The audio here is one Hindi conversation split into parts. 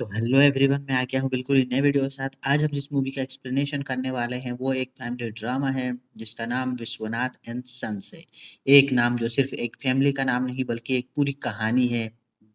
सो हेलो एवरीवन, मैं आ गया हूँ बिल्कुल ही नए वीडियो के साथ। आज हम जिस मूवी का एक्सप्लेनेशन करने वाले हैं वो एक फैमिली ड्रामा है जिसका नाम विश्वनाथ एंड सन्स है। एक नाम जो सिर्फ एक फैमिली का नाम नहीं बल्कि एक पूरी कहानी है।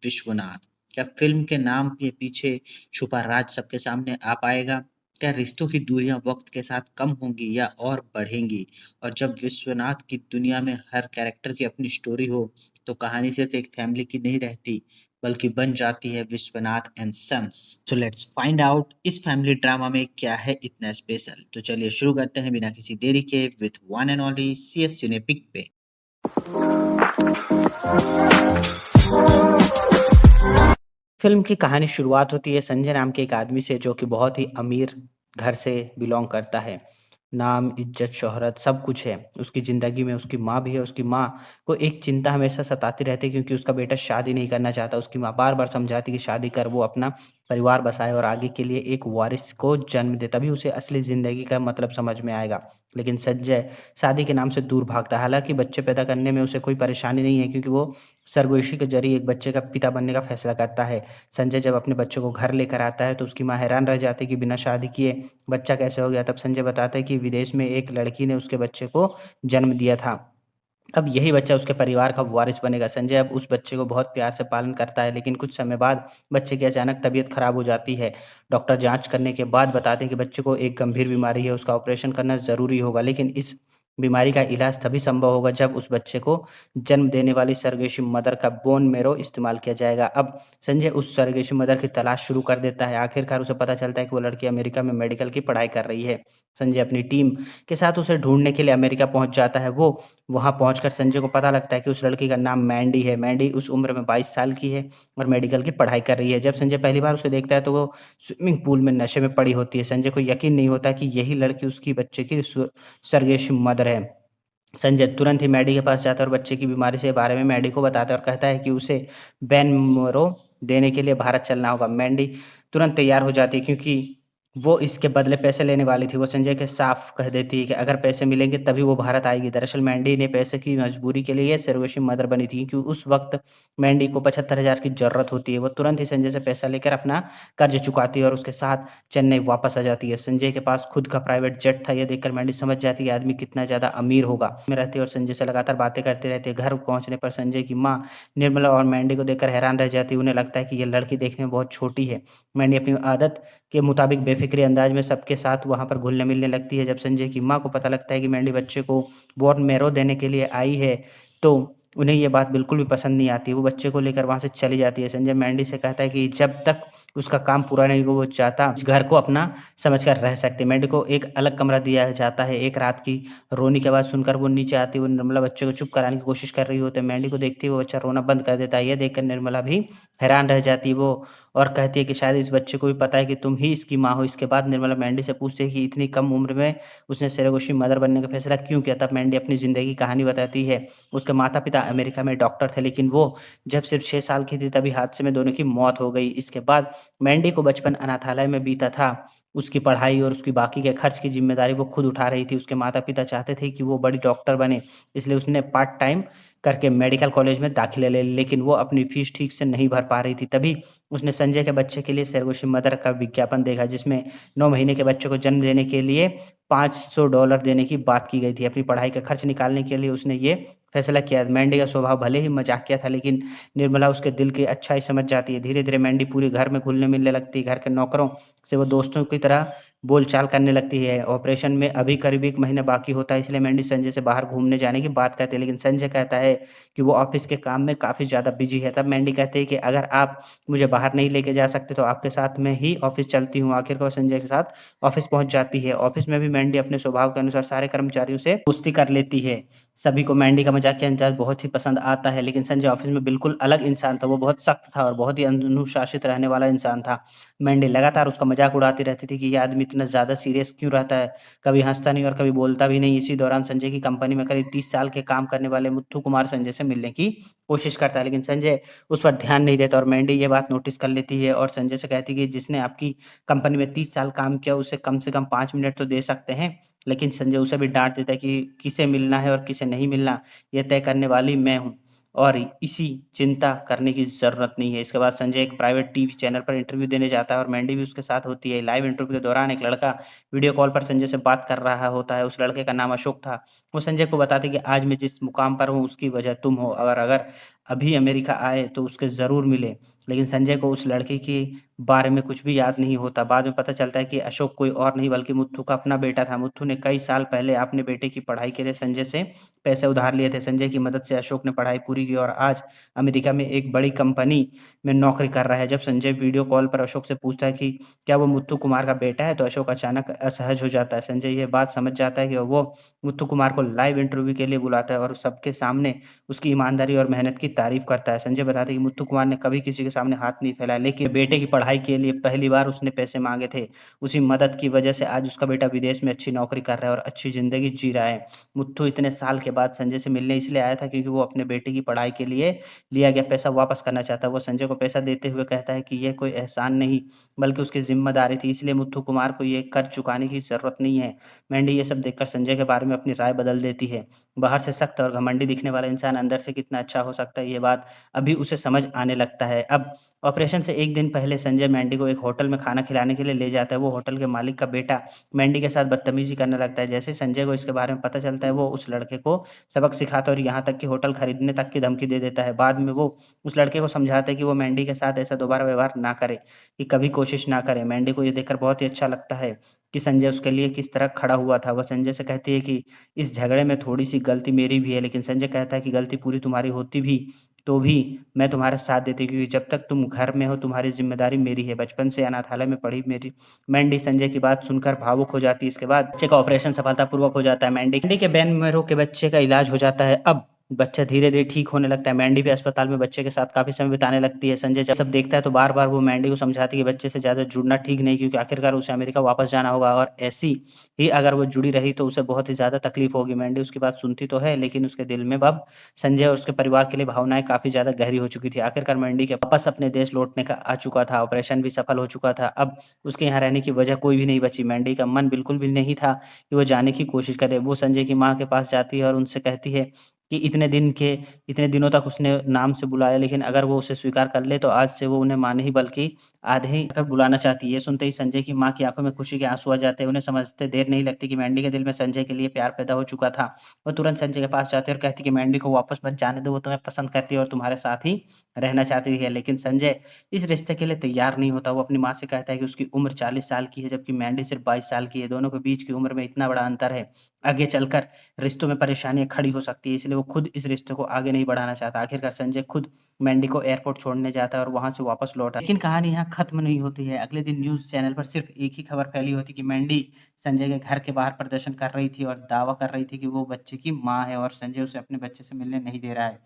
विश्वनाथ। क्या फिल्म के नाम के पीछे छुपा राज सबके सामने आ पाएगा? क्या रिश्तों की दूरियां वक्त के साथ कम होंगी या और बढ़ेंगी? और जब विश्वनाथ की दुनिया में हर कैरेक्टर की अपनी स्टोरी हो तो कहानी सिर्फ एक फैमिली की नहीं रहती बल्कि बन जाती है Vishwanath and sons. So let's find out इस फैमिली ड्रामा में क्या है इतना स्पेशल। तो चलिए शुरू करते हैं बिना किसी देरी के with one and only CS Cinepic पे। फिल्म की कहानी शुरुआत होती है संजय नाम के एक आदमी से जो कि बहुत ही अमीर घर से बिलोंग करता है। नाम, इज्जत, शोहरत सब कुछ है उसकी ज़िंदगी में। उसकी माँ भी है। उसकी माँ को एक चिंता हमेशा सताती रहती है क्योंकि उसका बेटा शादी नहीं करना चाहता। उसकी माँ बार-बार समझाती कि शादी कर, वो अपना परिवार बसाए और आगे के लिए एक वारिस को जन्म दे, तभी उसे असली ज़िंदगी का मतलब समझ में आएगा। लेकिन संजय शादी के नाम से दूर भागता है। हालाँकि बच्चे पैदा करने में उसे कोई परेशानी नहीं है क्योंकि वो सर्वोशी के ज़रिए एक बच्चे का पिता बनने का फैसला करता है। संजय जब अपने बच्चे को घर लेकर आता है तो उसकी माँ हैरान रह जाती है कि बिना शादी किए बच्चा कैसे हो गया। तब संजय बताता है कि विदेश में एक लड़की ने उसके बच्चे को जन्म दिया था। अब यही बच्चा उसके परिवार का वारिस बनेगा। संजय अब उस बच्चे को बहुत प्यार से पालन करता है, लेकिन कुछ समय बाद बच्चे की अचानक तबीयत खराब हो जाती है। डॉक्टर जाँच करने के बाद बताते हैं कि बच्चे को एक गंभीर बीमारी है, उसका ऑपरेशन करना ज़रूरी होगा। लेकिन इस बीमारी का इलाज तभी संभव होगा जब उस बच्चे को जन्म देने वाली सर्गेशी मदर का बोन मैरो इस्तेमाल किया जाएगा। अब संजय उस सर्गेशी मदर की तलाश शुरू कर देता है। आखिरकार उसे पता चलता है कि वो लड़की अमेरिका में मेडिकल की पढ़ाई कर रही है। संजय अपनी टीम के साथ उसे ढूँढने के लिए अमेरिका पहुँच जाता है। वो वहाँ पहुँचकर संजय को पता लगता है कि उस लड़की का नाम मैंडी है। मैंडी उस उम्र में 22 साल की है और मेडिकल की पढ़ाई कर रही है। जब संजय पहली बार उसे देखता है तो वो स्विमिंग पूल में नशे में पड़ी होती है। संजय को यकीन नहीं होता कि यही लड़की उसकी बच्चे की सर्गेशी मदर है। संजय तुरंत ही मैडी के पास जाता है और बच्चे की बीमारी के बारे में मैडी को बताता है और कहता है कि उसे बेन मोरो देने के लिए भारत चलना होगा। मैंडी तुरंत तैयार हो जाती है क्योंकि वो इसके बदले पैसे लेने वाली थी। वो संजय के साफ कह देती है कि अगर पैसे मिलेंगे तभी वो भारत आएगी। दरअसल मैंडी ने पैसे की मजबूरी के लिए सरोगेसी मदर बनी थी क्योंकि उस वक्त मैंडी को 75,000 की ज़रूरत होती है। वो तुरंत ही संजय से पैसा लेकर अपना कर्ज चुकाती है और उसके साथ चेन्नई वापस आ जाती है। संजय के पास खुद का प्राइवेट जेट था। ये देखकर मैंडी समझ जाती है कि आदमी कितना ज़्यादा अमीर होगा। में रहती है और संजय से लगातार बातें करती रहती है। घर पहुँचने पर संजय की माँ निर्मला और मैंडी को देखकर हैरान रह जाती है। उन्हें लगता है कि ये लड़की देखने में बहुत छोटी है। मैंडी अपनी आदत के मुताबिक बेफ़िक्री अंदाज में सबके साथ वहाँ पर घुलने-मिलने लगती है। जब संजय की माँ को पता लगता है कि मैंडी बच्चे को बोन मैरो देने के लिए आई है, तो उन्हें ये बात बिल्कुल भी पसंद नहीं आती। वो बच्चे को लेकर वहाँ से चली जाती है। संजय मैंडी से कहता है कि जब तक उसका काम पूरा नहीं होगा वो चाहता इस घर को अपना समझकर रह सकते। मैंडी को एक अलग कमरा दिया जाता है। एक रात की रोने की आवाज़ सुनकर वो नीचे आती है। वो निर्मला बच्चे को चुप कराने की कोशिश कर रही होती है। मैंडी को देखते ही वो बच्चा रोना बंद कर देता है। ये देखकर निर्मला भी हैरान रह जाती है। वो और कहती है कि शायद इस बच्चे को भी पता है कि तुम ही इसकी माँ हो। इसके बाद निर्मला मैंडी से पूछती है कि इतनी कम उम्र में उसने सेरेगोशी मदर बनने का फैसला क्यों किया। तब मैंडी अपनी ज़िंदगी की कहानी बताती है। उसके माता-पिता अमेरिका में डॉक्टर थे, लेकिन वो जब सिर्फ 6 साल की थी तभी हादसे में दोनों की मौत हो गई। इसके बाद मैंडी को बचपन अनाथालय में बीता था। उसकी पढ़ाई और उसकी बाकी के खर्च की ज़िम्मेदारी वो खुद उठा रही थी। उसके माता-पिता चाहते थे कि वो बड़ी डॉक्टर बने, इसलिए उसने पार्ट टाइम करके मेडिकल कॉलेज में दाखिला ले लेकिन वो अपनी फ़ीस ठीक से नहीं भर पा रही थी। तभी उसने संजय के बच्चे के लिए सेरेगोशी मदर का विज्ञापन देखा जिसमें 9 महीने के बच्चे को जन्म देने के लिए $500 देने की बात की गई थी। अपनी पढ़ाई का खर्च निकालने के लिए उसने ये फैसला किया। मैंडी का स्वभाव भले ही मज़ाकिया था, लेकिन निर्मला उसके दिल की अच्छाई समझ जाती है। धीरे-धीरे मैंडी पूरे घर में घुलने-मिलने लगती है। घर के नौकरों से वो दोस्तों की तरह बोलचाल करने लगती है। ऑपरेशन में अभी करीब 1 महीना बाकी होता है, इसलिए मैंडी संजय से बाहर घूमने जाने की बात करती है, लेकिन संजय कहता है कि वो ऑफ़िस के काम में काफ़ी ज़्यादा बिज़ी है। तब मैंडी कहती है कि अगर आप मुझे बाहर नहीं लेके जा सकते तो आपके साथ मैं ही ऑफ़िस चलती हूँ। आखिरकार वो संजय के साथ ऑफ़िस पहुँच जाती है। ऑफ़िस में भी मैंडी अपने स्वभाव के अनुसार सारे कर्मचारियों से दोस्ती कर लेती है। सभी को मैंडी का मज़ाकिया अंदाज़ बहुत ही पसंद आता है, लेकिन संजय ऑफ़िस में बिल्कुल अलग इंसान था। वो बहुत सख्त था और बहुत ही अनुशासित रहने वाला इंसान था। मैंडी लगातार उसका मज़ाक उड़ाती रहती थी कि ये आदमी इतना ज़्यादा सीरियस क्यों रहता है, कभी हँसता नहीं और कभी बोलता भी नहीं। इसी दौरान संजय की कंपनी में करीब 30 साल के काम करने वाले मुत्थू कुमार संजय से मिलने की कोशिश करता है, लेकिन संजय उस पर ध्यान नहीं देता और मैंडी ये बात नोटिस कर लेती है और संजय से कहती है कि जिसने आपकी कंपनी में 30 साल काम किया उसे कम से कम 5 मिनट तो दे सकते हैं। लेकिन संजय उसे भी डाँट देता है कि किसे मिलना है और किसे नहीं मिलना, ये तय करने वाली मैं हूँ। और इसी चिंता करने की ज़रूरत नहीं है। इसके बाद संजय एक प्राइवेट टीवी चैनल पर इंटरव्यू देने जाता है और मैंडी भी उसके साथ होती है। लाइव इंटरव्यू के दौरान एक लड़का वीडियो कॉल पर संजय से बात कर रहा होता है। उस लड़के का नाम अशोक था। वो संजय को बताते कि आज मैं जिस मुकाम पर हूँ उसकी वजह तुम हो, और अगर अभी अमेरिका आए तो उसके ज़रूर मिले। लेकिन संजय को उस लड़के के बारे में कुछ भी याद नहीं होता। बाद में पता चलता है कि अशोक कोई और नहीं बल्कि मुत्थु का अपना बेटा था। मुत्थु ने कई साल पहले अपने बेटे की पढ़ाई के लिए संजय से पैसे उधार लिए थे। संजय की मदद से अशोक ने पढ़ाई पूरी की और आज अमेरिका में एक बड़ी कंपनी में नौकरी कर रहा है। जब संजय वीडियो कॉल पर अशोक से पूछता है कि क्या वो मुत्थु कुमार का बेटा है, तो अशोक अचानक असहज हो जाता है। संजय ये बात समझ जाता है कि वो मुत्थु कुमार को लाइव इंटरव्यू के लिए बुलाता है और सबके सामने उसकी ईमानदारी और मेहनत की तारीफ करता है। संजय बताते हैं कि मुत्थु कुमार ने कभी किसी के सामने हाथ नहीं फैलाया, लेकिन बेटे की पढ़ाई के लिए पहली बार उसने पैसे मांगे थे। उसी मदद की वजह से आज उसका बेटा विदेश में अच्छी नौकरी कर रहा है और अच्छी जिंदगी जी रहा है। मुत्थु इतने साल के बाद संजय से मिलने इसलिए आया था क्योंकि वो अपने बेटे की पढ़ाई के लिए लिया गया पैसा वापस करना चाहता है। वो संजय को पैसा देते हुए कहता है कि यह कोई एहसान नहीं बल्कि उसकी जिम्मेदारी थी, इसलिए मुत्थु कुमार को ये कर्ज चुकाने की जरूरत नहीं है। मैंडी ये सब देखकर संजय के बारे में अपनी राय बदल देती है। बाहर से सख्त और घमंडी दिखने वाला इंसान अंदर से कितना अच्छा हो सकता है, ये बात अभी उसे समझ आने लगता है। अब ऑपरेशन से एक दिन पहले संजय मैंडी को एक होटल में खाना खिलाने के लिए ले जाता है। वो होटल के मालिक का बेटा मैंडी के साथ बदतमीजी करने लगता है। जैसे संजय को इसके बारे में पता चलता है वो उस लड़के को सबक सिखाता है और यहाँ तक कि होटल खरीदने तक की धमकी दे देता है। बाद में वो उस लड़के को समझाता है कि वो मैंडी के साथ ऐसा दोबारा व्यवहार ना करे, कि कभी कोशिश ना करे। मैंडी को ये देखकर बहुत ही अच्छा लगता है कि संजय उसके लिए किस तरह खड़ा हुआ था। वह संजय से कहती है कि इस झगड़े में थोड़ी-सी गलती मेरी भी है, लेकिन संजय कहता है कि गलती पूरी तुम्हारी होती भी तो भी मैं तुम्हारा साथ देती, क्योंकि जब तक तुम घर में हो तुम्हारी ज़िम्मेदारी मेरी है। बचपन से अनाथालय में पढ़ी मेरी मैंडी संजय की बात सुनकर भावुक हो जाती है। इसके बाद बच्चे का ऑपरेशन सफलतापूर्वक हो जाता है। मैंडी के बेन मैरो के बच्चे का इलाज हो जाता है। अब बच्चा धीरे-धीरे ठीक होने लगता है। मैंडी भी अस्पताल में बच्चे के साथ काफ़ी समय बिताने लगती है। संजय जब सब देखता है तो बार-बार वो मैंडी को समझाती है कि बच्चे से ज़्यादा जुड़ना ठीक नहीं, क्योंकि आखिरकार उसे अमेरिका वापस जाना होगा और ऐसी ही अगर वो जुड़ी रही तो उसे बहुत ही ज़्यादा तकलीफ होगी। मैंडी उसकी बात सुनती तो है, लेकिन उसके दिल में अब संजय और उसके परिवार के लिए भावनाएँ काफ़ी ज़्यादा गहरी हो चुकी थी। आखिरकार मैंडी के वापस अपने देश लौटने का आ चुका था, ऑपरेशन भी सफल हो चुका था। अब उसके यहाँ रहने की वजह कोई भी नहीं बची। मैंडी का मन बिल्कुल भी नहीं था कि वो जाने की कोशिश करे। वो संजय की माँ के पास जाती है और उनसे कहती है कि इतने दिनों तक उसने नाम से बुलाया, लेकिन अगर वो उसे स्वीकार कर ले तो आज से वो उन्हें माँ नहीं बल्कि आधे ही कर बुलाना चाहती है। ये सुनते ही संजय की माँ की आँखों में खुशी के आँसू आ जाते हैं। उन्हें समझते देर नहीं लगती कि मैंडी के दिल में संजय के लिए प्यार पैदा हो चुका था। वो तुरंत संजय के पास जाती है और कहती है कि मैंडी को वापस मत जाने दो, वो तुम्हें पसंद करती है और तुम्हारे साथ ही रहना चाहती है। लेकिन संजय इस रिश्ते के लिए तैयार नहीं होता। वो अपनी माँ से कहता है कि उसकी उम्र 40 साल की है जबकि मैंडी सिर्फ 22 साल की है। दोनों के बीच की उम्र में इतना बड़ा अंतर है, आगे चलकर रिश्तों में परेशानियाँ खड़ी हो सकती है, इसलिए वो खुद इस रिश्ते को आगे नहीं बढ़ाना चाहता। आखिरकार संजय खुद मैंडी को एयरपोर्ट छोड़ने जाता है और वहाँ से वापस लौटा। लेकिन कहानी यहाँ खत्म नहीं होती है। अगले दिन न्यूज़ चैनल पर सिर्फ एक ही खबर फैली होती कि मैंडी संजय के घर के बाहर प्रदर्शन कर रही थी और दावा कर रही थी कि वो बच्चे की माँ है और संजय उसे अपने बच्चे से मिलने नहीं दे रहा है।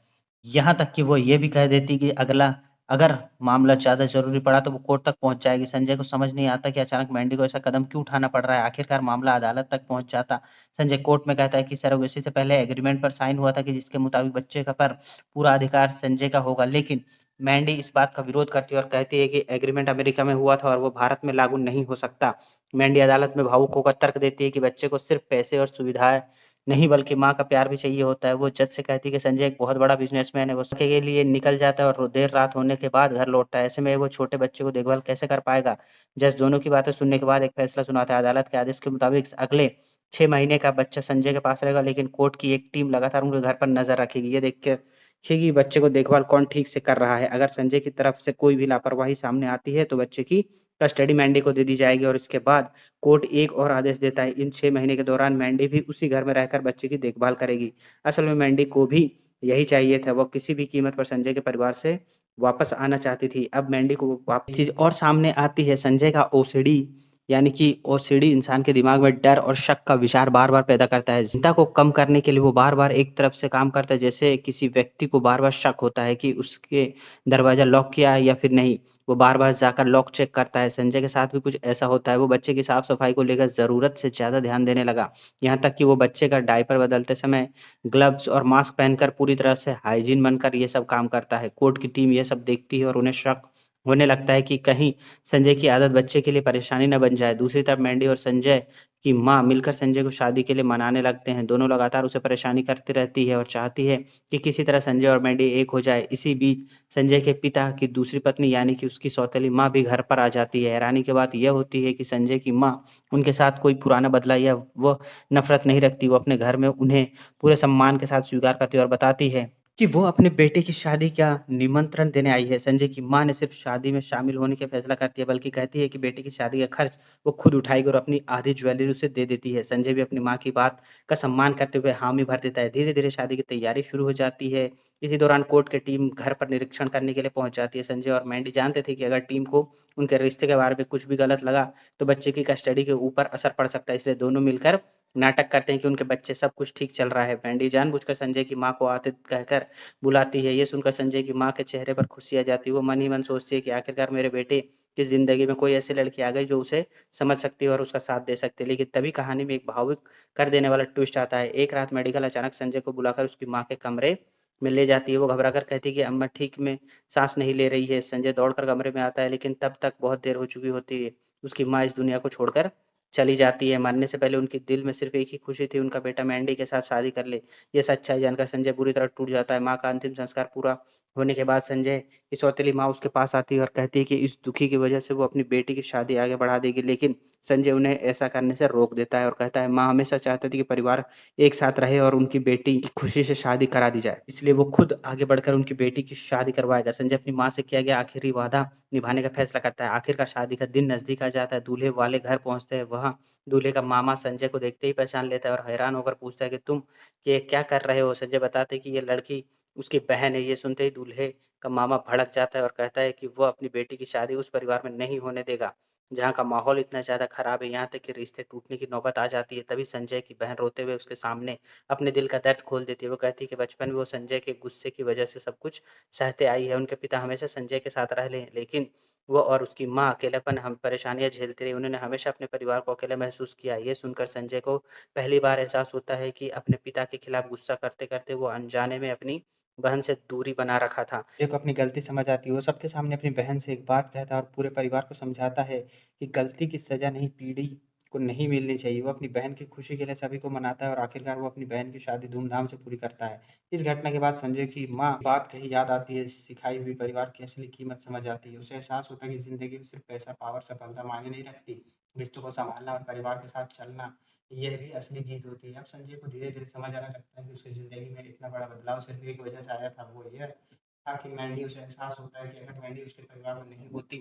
यहाँ तक कि वो ये भी कह देती कि अगला अगर मामला ज़्यादा ज़रूरी पड़ा तो वो कोर्ट तक पहुँच जाएगी। संजय को समझ नहीं आता कि अचानक मैंडी को ऐसा कदम क्यों उठाना पड़ रहा है। आखिरकार मामला अदालत तक पहुँच जाता। संजय कोर्ट में कहता है कि सरोगेसी से पहले एग्रीमेंट पर साइन हुआ था कि जिसके मुताबिक बच्चे का पर पूरा अधिकार संजय का होगा। लेकिन मैंडी इस बात का विरोध करती है और कहती है कि एग्रीमेंट अमेरिका में हुआ था और वो भारत में लागू नहीं हो सकता। मैंडी अदालत में भावुक होकर तर्क देती है कि बच्चे को सिर्फ पैसे और सुविधाएँ नहीं बल्कि माँ का प्यार भी चाहिए होता है। वो जज से कहती है कि संजय एक बहुत बड़ा बिज़नेसमैन है, वो के लिए निकल जाता है और देर रात होने के बाद घर लौटता है। ऐसे में वो छोटे बच्चे को देखभाल कैसे कर पाएगा? जज दोनों की बातें सुनने के बाद एक फैसला सुनाता है। अदालत के आदेश के मुताबिक अगले 6 महीने का बच्चा संजय के पास रहेगा, लेकिन कोर्ट की एक टीम लगातार उनके घर पर नज़र रखेगी। ये देख के कि बच्चे को देखभाल कौन ठीक से कर रहा है। अगर संजय की तरफ से कोई भी लापरवाही सामने आती है तो बच्चे की कस्टडी मैंडी को दे दी जाएगी और इसके बाद कोर्ट एक और आदेश देता है। इन 6 महीने के दौरान मैंडी भी उसी घर में रहकर बच्चे की देखभाल करेगी। असल में मैंडी को भी यही चाहिए था। वो किसी भी कीमत पर संजय के परिवार से वापस आना चाहती थी। अब मैंडी को चीज़ और सामने आती है, संजय का ओसीडी, यानी कि ओसीडी इंसान के दिमाग में डर और शक का विचार बार-बार पैदा करता है। चिंता को कम करने के लिए वो बार-बार एक तरफ से काम करता है, जैसे किसी व्यक्ति को बार-बार शक होता है कि उसके दरवाज़ा लॉक किया है या फिर नहीं। वो बार-बार जाकर लॉक चेक करता है। संजय के साथ भी कुछ ऐसा होता है। वो बच्चे की साफ-सफाई को लेकर ज़रूरत से ज़्यादा ध्यान देने लगा। यहाँ तक कि वो बच्चे का डायपर बदलते समय ग्लव्स और मास्क पहनकर पूरी तरह से हाइजीन बनकर ये सब काम करता है। कोर्ट की टीम ये सब देखती है और उन्हें शक होने लगता है कि कहीं संजय की आदत बच्चे के लिए परेशानी न बन जाए। दूसरी तरफ मैंडी और संजय की माँ मिलकर संजय को शादी के लिए मनाने लगते हैं। दोनों लगातार उसे परेशानी करती रहती है और चाहती है कि किसी तरह संजय और मैंडी एक हो जाए। इसी बीच संजय के पिता की दूसरी पत्नी यानी कि उसकी सौतेली माँ भी घर पर आ जाती है। हैरानी की बात यह होती है कि संजय की माँ उनके साथ कोई पुराना बदला या वो नफ़रत नहीं रखती। वो अपने घर में उन्हें पूरे सम्मान के साथ स्वीकार करती है और बताती है कि वो अपने बेटे की शादी का निमंत्रण देने आई है। संजय की माँ ने सिर्फ शादी में शामिल होने का फैसला करती है, बल्कि कहती है कि बेटे की शादी का खर्च वो खुद उठाएगी और अपनी आधी ज्वेलरी उसे दे देती है। संजय भी अपनी माँ की बात का सम्मान करते हुए हामी भर देता है। धीरे-धीरे शादी की तैयारी शुरू हो जाती है। इसी दौरान कोर्ट की टीम घर पर निरीक्षण करने के लिए पहुँच जाती है। संजय और मैंडी जानते थे कि अगर टीम को उनके रिश्ते के बारे में कुछ भी गलत लगा, तो बच्चे की कस्टडी के ऊपर असर पड़ सकता है। इसलिए दोनों मिलकर नाटक करते हैं कि उनके बच्चे सब कुछ ठीक चल रहा है। मैंडी जानबूझकर संजय की माँ को आतित कहकर बुलाती है। ये सुनकर संजय की माँ के चेहरे पर खुशी आ जाती है। वो मन ही मन सोचती है कि आखिरकार मेरे बेटे की ज़िंदगी में कोई ऐसी लड़की आ गई जो उसे समझ सकती है और उसका साथ दे सकती है। लेकिन तभी कहानी में एक भावुक कर देने वाला ट्विस्ट आता है। एक रात मेडिकल अचानक संजय को बुलाकर उसकी माँ के कमरे में ले जाती है। वो घबरा कर कहती है कि अम्मा ठीक में साँस नहीं ले रही है। संजय दौड़कर कमरे में आता है, लेकिन तब तक बहुत देर हो चुकी होती है। उसकी माँ इस दुनिया को छोड़कर चली जाती है। मरने से पहले उनके दिल में सिर्फ़ एक ही खुशी थी, उनका बेटा मैंडी के साथ शादी कर ले। ये सच्चाई जानकर संजय बुरी तरह टूट जाता है। माँ का अंतिम संस्कार पूरा होने के बाद संजय की सौतेली माँ उसके पास आती है और कहती है कि इस दुखी की वजह से वो अपनी बेटी की शादी आगे बढ़ा देगी, लेकिन संजय उन्हें ऐसा करने से रोक देता है और कहता है माँ हमेशा चाहती थी कि परिवार एक साथ रहे और उनकी बेटी की खुशी से शादी करा दी जाए। इसलिए वो खुद आगे बढ़कर उनकी बेटी की शादी करवाएगा। संजय अपनी माँ से किया गया आखिरी वादा निभाने का फैसला करता है। आखिरकार शादी का दिन नज़दीक आ जाता है। दूल्हे वाले घर पहुँचते हैं। वहाँ दूल्हे का मामा संजय को देखते ही पहचान लेता है और हैरान होकर पूछता है कि तुम ये क्या कर रहे हो? संजय बताते हैं कि ये लड़की उसकी बहन है। ये सुनते ही दूल्हे का मामा भड़क जाता है और कहता है कि वो अपनी बेटी की शादी उस परिवार में नहीं होने देगा, जहाँ का माहौल इतना ज़्यादा खराब है, यहाँ तक कि रिश्ते टूटने की नौबत आ जाती है। तभी संजय की बहन रोते हुए उसके सामने अपने दिल का दर्द खोल देती है। वो कहती है कि बचपन में वो संजय के गुस्से की वजह से सब कुछ सहते आई है। उनके पिता हमेशा संजय के साथ रहे लेकिन वो और उसकी माँ अकेलापन हम परेशानियाँ झेलती रही। उन्होंने हमेशा अपने परिवार को अकेला महसूस किया। ये सुनकर संजय को पहली बार एहसास होता है कि अपने पिता के खिलाफ गुस्सा करते-करते वो अनजाने में अपनी बहन से दूरी बना रखा था। संजय को अपनी गलती समझ आती है। वो सबके सामने अपनी बहन से एक बात कहता है और पूरे परिवार को समझाता है कि गलती की सज़ा नहीं, पीढ़ी को नहीं मिलनी चाहिए। वो अपनी बहन की खुशी के लिए सभी को मनाता है और आखिरकार वो अपनी बहन की शादी धूमधाम से पूरी करता है। इस घटना के बाद संजय की माँ बात कही याद आती है, सिखाई हुई परिवार की असली कीमत समझ आती है। उसे एहसास होता है कि ज़िंदगी में सिर्फ पैसा, पावर, सफलता मायने नहीं रखती। रिश्तों को सँभालना और परिवार के साथ चलना, यह भी असली जीत होती है। अब संजय को धीरे-धीरे समझ आने लगता है कि उसकी ज़िंदगी में इतना बड़ा बदलाव सिर्फ एक वजह से आया था, वो यह था कि मैंडी उसे एहसास होता है कि अगर मैंडी उसके परिवार में नहीं होती,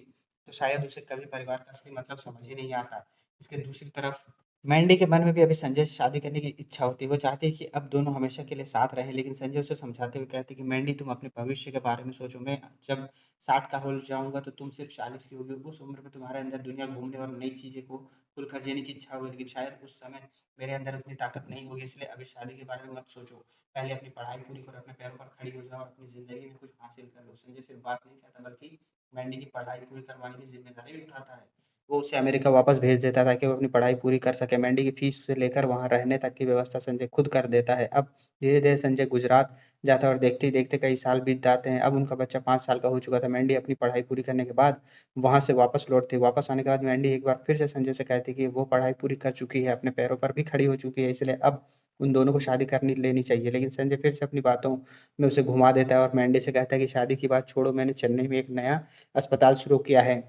तो शायद उसे कभी परिवार का असली मतलब समझ ही नहीं आता। इसके दूसरी तरफ मैंडी के मन में भी अभी संजय से शादी करने की इच्छा होती है। वो चाहती है कि अब दोनों हमेशा के लिए साथ रहें, लेकिन संजय उसे समझाते हुए कहते हैं कि मैंडी तुम अपने भविष्य के बारे में सोचो। मैं जब 60 का हो जाऊँगा तो तुम सिर्फ 40 की होगी। उस उम्र में तुम्हारे अंदर दुनिया घूमने और नई चीज़ें को खुलकर जीने की इच्छा होगी, लेकिन शायद उस समय मेरे अंदर उतनी ताकत नहीं होगी। इसलिए अभी शादी के बारे में मत सोचो। पहले अपनी पढ़ाई पूरी करो, अपने पैरों पर खड़ी हो जाओ और अपनी ज़िंदगी में कुछ हासिल कर लो। संजय सिर्फ बात नहीं कहता, बल्कि मैंडी की पढ़ाई पूरी करवाने की ज़िम्मेदारी भी उठाता है। वो उसे अमेरिका वापस भेज देता ताकि वो अपनी पढ़ाई पूरी कर सके। मैंडी की फीस से लेकर वहाँ रहने तक की व्यवस्था संजय खुद कर देता है। अब धीरे-धीरे संजय गुजरात जाता है और देखते ही देखते कई साल बीत जाते हैं। अब उनका बच्चा 5 साल का हो चुका था। मैंडी अपनी पढ़ाई पूरी करने के बाद वहाँ से वापस लौटती है। वापस आने के बाद मैंडी एक बार फिर से संजय से कहती है कि वो पढ़ाई पूरी कर चुकी है, अपने पैरों पर भी खड़ी हो चुकी है, इसलिए अब उन दोनों को शादी करनी लेनी चाहिए। लेकिन संजय फिर से अपनी बातों में उसे घुमा देता है और मैंडी से कहता है कि शादी की बात छोड़ो, मैंने चेन्नई में एक नया अस्पताल शुरू किया है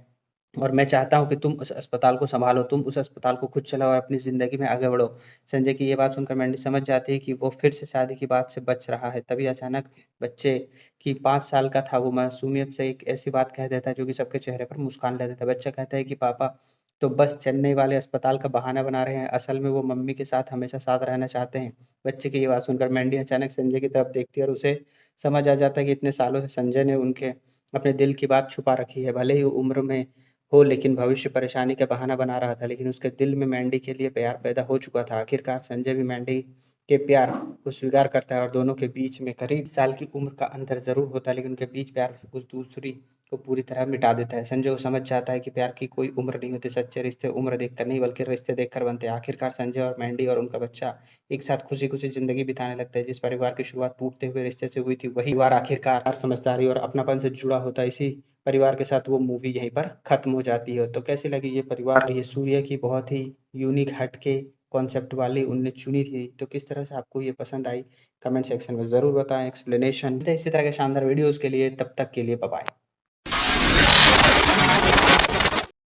और मैं चाहता हूँ कि तुम उस अस्पताल को सँभालो, तुम उस अस्पताल को खुद चलाओ और अपनी ज़िंदगी में आगे बढ़ो। संजय की ये बात सुनकर मैंडी समझ जाती है कि वो फिर से शादी की बात से बच रहा है। तभी अचानक बच्चे की 5 साल का था, वो मासूमियत से एक ऐसी बात कह देता है जो कि सबके चेहरे पर मुस्कान ला देता है। बच्चा कहता है कि पापा तो बस चेन्नई वाले अस्पताल का बहाना बना रहे हैं, असल में वो मम्मी के साथ हमेशा साथ रहना चाहते हैं। बच्चे की ये बात सुनकर मैंडी अचानक संजय की तरफ देखती है और उसे समझ आ जाता है कि इतने सालों से संजय ने उनके अपने दिल की बात छुपा रखी है। भले ही वो उम्र में हो, लेकिन भविष्य परेशानी का बहाना बना रहा था, लेकिन उसके दिल में मैंडी के लिए प्यार पैदा हो चुका था। आखिरकार संजय भी मैंडी के प्यार को स्वीकार करता है और दोनों के बीच में करीब साल की उम्र का अंतर ज़रूर होता है, लेकिन उनके बीच प्यार कुछ दूसरी को पूरी तरह मिटा देता है। संजय को समझ जाता है कि प्यार की कोई उम्र नहीं होती, सच्चे रिश्ते उम्र देखकर नहीं बल्कि रिश्ते देखकर बनते हैं। आखिरकार संजय और मैंडी और उनका बच्चा एक साथ खुशी-खुशी ज़िंदगी बिताने लगते हैं। जिस परिवार की शुरुआत टूटते हुए रिश्ते से हुई थी, वही परिवार आखिरकार समझदारी और अपनापन से जुड़ा होता है। इसी परिवार के साथ वो मूवी यहीं पर खत्म हो जाती है। तो कैसी लगी ये परिवार? ये सूर्य की बहुत ही यूनिक हट के कॉन्सेप्ट वाली उनने चुनी थी, तो किस तरह से आपको ये पसंद आई? कमेंट सेक्शन में ज़रूर बताएँ। एक्सप्लेनेशन इसी तरह के शानदार वीडियोज़ के लिए, तब तक के लिए बाय बाय।